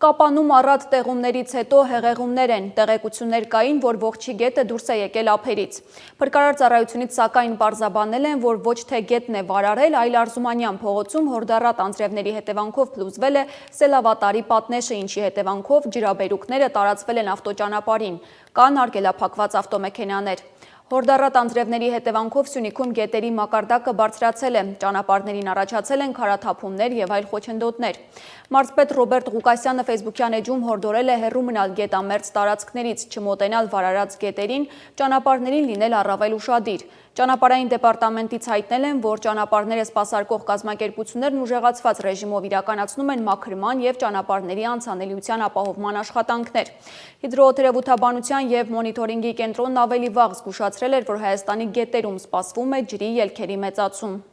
Կապանում առատ տեղումներից հետո հեղեղումներ են, տեղեկություններ կային, որ ողջի գետը դուրս է եկել ափերից։ Փրկարար ծառայությունից սակայն պարզաբանել են, որ ոչ թե գետն է վարարել, այլ Արզումանյան փողոցում հորդառատ անձրևների հետևանքով փլուզվել է սելավատարի պատնեշը, ինչի հետևանքով ջրաբերուկները տարածվել են ավտոճանապարհին, կան արգելափակված ավտոմեքենաներ։ Հորդառատ անձրևների հետևանքով Սյունիքում գետերի մակարդակը բարձրացել է, ճանապարհներին առաջացել են քարաթափումներ եւ այլ խոչընդոտներ։ Մարզպետ Ռոբերտ Ղուկասյանը Facebook-յան էջում հորդորել է հեռու մնալ գետամերձ տարածքներից, չմոտենալ վարարած գետերին, ճանապարհներին լինել առավել ուշադիր։ Ճանապարհային դեպարտամենտից հայտնել են, որ ճանապարհները սպասարկող կազմակերպություններն ուժեղացված ռեժիմով իրականացնում են մաքրման եւ ճանապարհների անցանելիության ապահովման աշխատանքներ։ Հիդրոթերապևտաբանության եւ մոնիտորինգի կենտրոնն ավելի վաղ զգուշացրել էր, որ Հայաստանի գետերում սպասվում է ջրի ելքերի մեծացում։